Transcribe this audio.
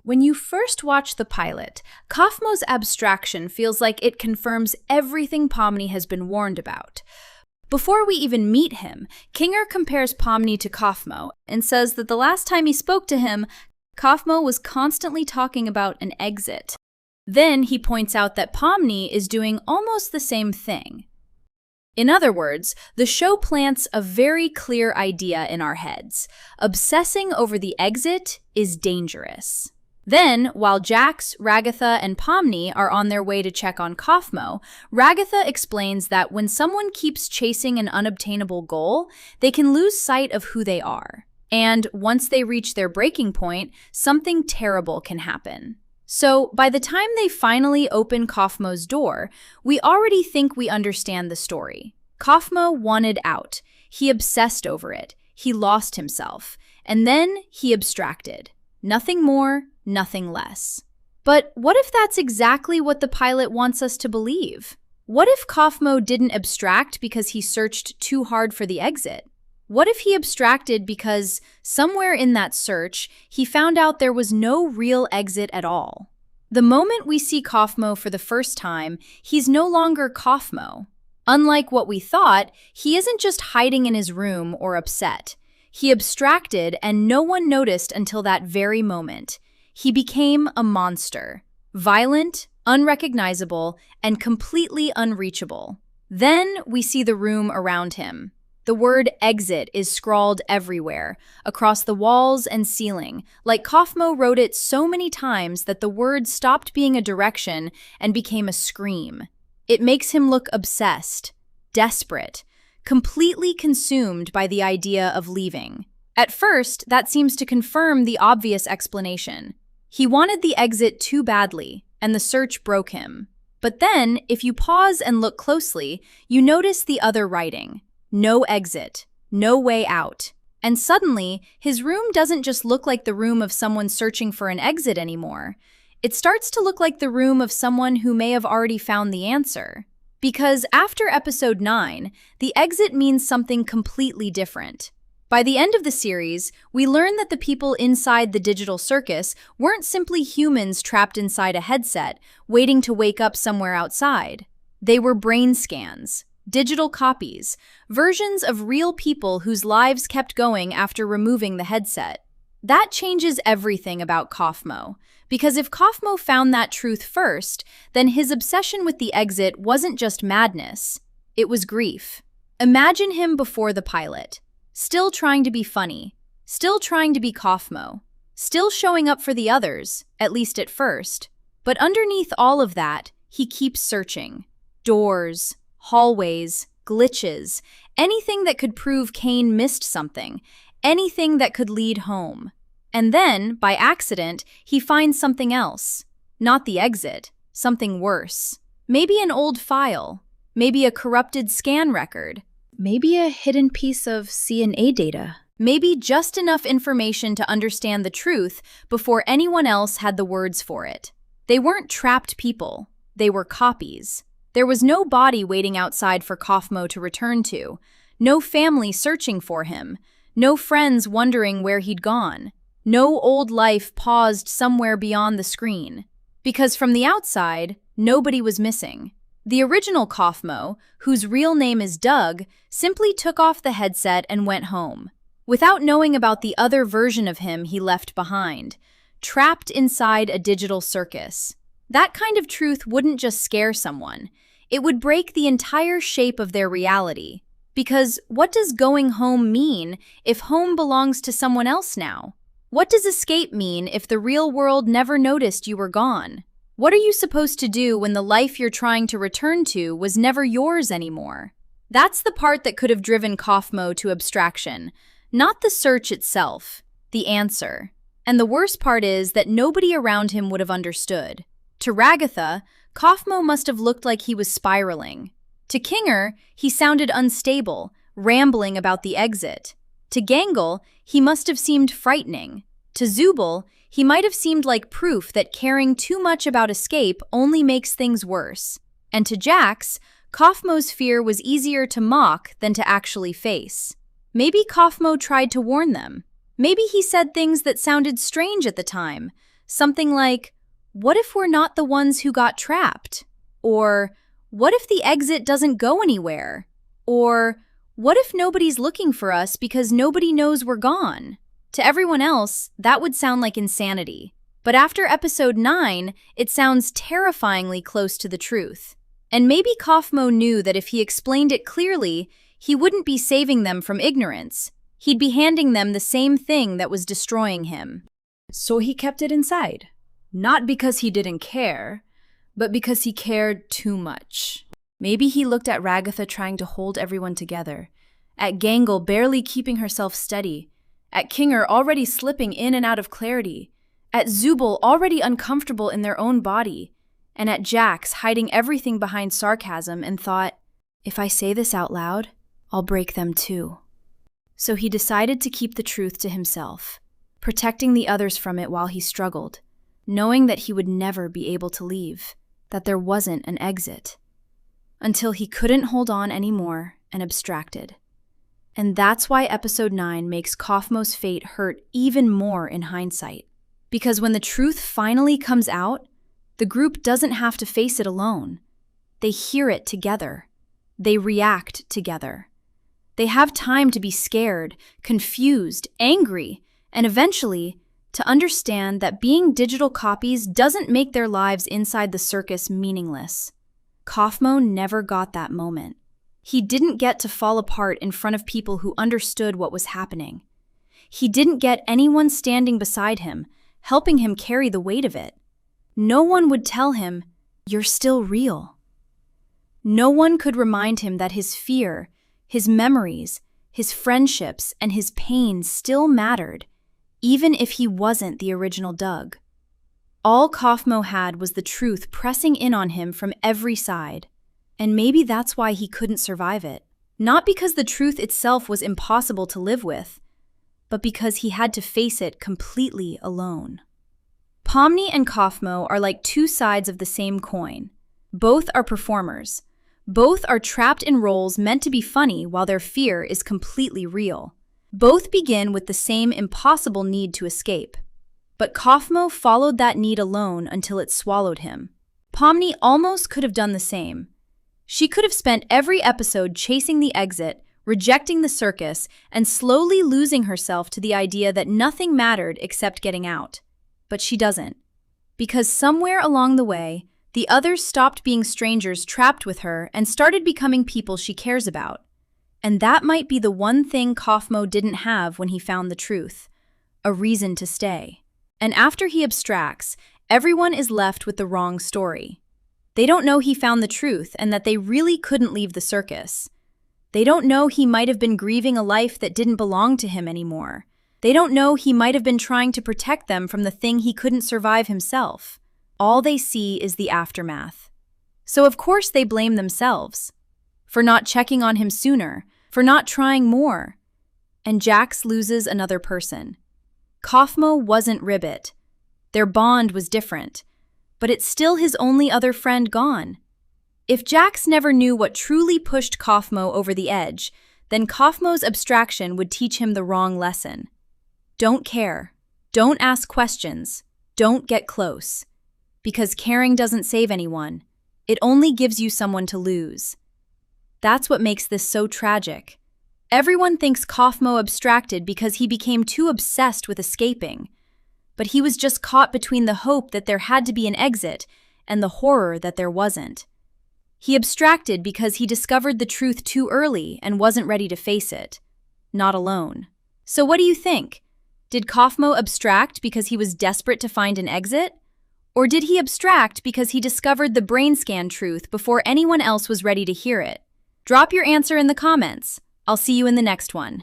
When you first watch the pilot, Kaufmo's abstraction feels like it confirms everything Pomni has been warned about. Before we even meet him, Kinger compares Pomni to Kaufmo and says that the last time he spoke to him, Kaufmo was constantly talking about an exit. Then he points out that Pomni is doing almost the same thing. In other words, the show plants a very clear idea in our heads. Obsessing over the exit is dangerous. Then, while Jax, Ragatha, and Pomni are on their way to check on Kaufmo, Ragatha explains that when someone keeps chasing an unobtainable goal, they can lose sight of who they are. And once they reach their breaking point, something terrible can happen. So, by the time they finally open Kaufmo's door, we already think we understand the story. Kaufmo wanted out. He obsessed over it. He lost himself. And then he abstracted. Nothing more, nothing less. But what if that's exactly what the pilot wants us to believe? What if Kaufmo didn't abstract because he searched too hard for the exit? What if he abstracted because somewhere in that search, he found out there was no real exit at all? The moment we see Kaufmo for the first time, he's no longer Kaufmo. Unlike what we thought, he isn't just hiding in his room or upset. He abstracted and no one noticed until that very moment. He became a monster. Violent, unrecognizable, and completely unreachable. Then we see the room around him. The word exit is scrawled everywhere, across the walls and ceiling, like Kaufmo wrote it so many times that the word stopped being a direction and became a scream. It makes him look obsessed, desperate, completely consumed by the idea of leaving. At first, that seems to confirm the obvious explanation. He wanted the exit too badly, and the search broke him. But then, if you pause and look closely, you notice the other writing. No exit, no way out. And suddenly, his room doesn't just look like the room of someone searching for an exit anymore. It starts to look like the room of someone who may have already found the answer. Because after episode 9, the exit means something completely different. By the end of the series, we learn that the people inside the digital circus weren't simply humans trapped inside a headset, waiting to wake up somewhere outside. They were brain scans, digital copies, versions of real people whose lives kept going after removing the headset. That changes everything about Kaufmo, because if Kaufmo found that truth first, then his obsession with the exit wasn't just madness, it was grief. Imagine him before the pilot, still trying to be funny, still trying to be Kaufmo, still showing up for the others, at least at first. But underneath all of that, he keeps searching. Doors, hallways, glitches, anything that could prove Kane missed something, anything that could lead home. And then, by accident, he finds something else. Not the exit, something worse. Maybe an old file, maybe a corrupted scan record, maybe a hidden piece of CNA data. Maybe just enough information to understand the truth before anyone else had the words for it. They weren't trapped people, they were copies. There was no body waiting outside for Kaufmo to return to, no family searching for him, no friends wondering where he'd gone, no old life paused somewhere beyond the screen. Because from the outside, nobody was missing. The original Kaufmo, whose real name is Doug, simply took off the headset and went home, without knowing about the other version of him he left behind, trapped inside a digital circus. That kind of truth wouldn't just scare someone. It would break the entire shape of their reality. Because what does going home mean if home belongs to someone else now? What does escape mean if the real world never noticed you were gone? What are you supposed to do when the life you're trying to return to was never yours anymore? That's the part that could have driven Kaufmo to abstraction, not the search itself, the answer. And the worst part is that nobody around him would have understood. To Ragatha, Kaufmo must have looked like he was spiraling. To Kinger, he sounded unstable, rambling about the exit. To Gangle, he must have seemed frightening. To Zooble, he might have seemed like proof that caring too much about escape only makes things worse. And to Jax, Kaufmo's fear was easier to mock than to actually face. Maybe Kaufmo tried to warn them. Maybe he said things that sounded strange at the time, Something like, what if we're not the ones who got trapped? Or, what if the exit doesn't go anywhere? Or, what if nobody's looking for us because nobody knows we're gone? To everyone else, that would sound like insanity. But after episode 9, it sounds terrifyingly close to the truth. And maybe Kaufmo knew that if he explained it clearly, he wouldn't be saving them from ignorance. He'd be handing them the same thing that was destroying him. So he kept it inside. Not because he didn't care, but because he cared too much. Maybe he looked at Ragatha trying to hold everyone together, at Gangle barely keeping herself steady, at Kinger already slipping in and out of clarity, at Zooble already uncomfortable in their own body, and at Jax hiding everything behind sarcasm and thought, if I say this out loud, I'll break them too. So he decided to keep the truth to himself, protecting the others from it while he struggled, knowing that he would never be able to leave, that there wasn't an exit, until he couldn't hold on anymore and abstracted. And that's why episode 9 makes Kaufmo's fate hurt even more in hindsight. Because when the truth finally comes out, the group doesn't have to face it alone. They hear it together. They react together. They have time to be scared, confused, angry, and eventually to understand that being digital copies doesn't make their lives inside the circus meaningless. Kaufmo never got that moment. He didn't get to fall apart in front of people who understood what was happening. He didn't get anyone standing beside him, helping him carry the weight of it. No one would tell him, "You're still real." No one could remind him that his fear, his memories, his friendships, and his pain still mattered, even if he wasn't the original Doug. All Kaufmo had was the truth pressing in on him from every side. And maybe that's why he couldn't survive it. Not because the truth itself was impossible to live with, but because he had to face it completely alone. Pomni and Kaufmo are like two sides of the same coin. Both are performers. Both are trapped in roles meant to be funny while their fear is completely real. Both begin with the same impossible need to escape. But Kaufmo followed that need alone until it swallowed him. Pomni almost could have done the same. She could have spent every episode chasing the exit, rejecting the circus, and slowly losing herself to the idea that nothing mattered except getting out. But she doesn't. Because somewhere along the way, the others stopped being strangers trapped with her and started becoming people she cares about. And that might be the one thing Kaufmo didn't have when he found the truth, a reason to stay. And after he abstracts, everyone is left with the wrong story. They don't know he found the truth and that they really couldn't leave the circus. They don't know he might have been grieving a life that didn't belong to him anymore. They don't know he might have been trying to protect them from the thing he couldn't survive himself. All they see is the aftermath. So of course they blame themselves. For not checking on him sooner, for not trying more. And Jax loses another person. Kaufmo wasn't Ribbit. Their bond was different. But it's still his only other friend gone. If Jax never knew what truly pushed Kaufmo over the edge, then Kaufmo's abstraction would teach him the wrong lesson. Don't care. Don't ask questions. Don't get close. Because caring doesn't save anyone. It only gives you someone to lose. That's what makes this so tragic. Everyone thinks Kaufmo abstracted because he became too obsessed with escaping. But he was just caught between the hope that there had to be an exit and the horror that there wasn't. He abstracted because he discovered the truth too early and wasn't ready to face it. Not alone. So what do you think? Did Kaufmo abstract because he was desperate to find an exit? Or did he abstract because he discovered the brain scan truth before anyone else was ready to hear it? Drop your answer in the comments. I'll see you in the next one.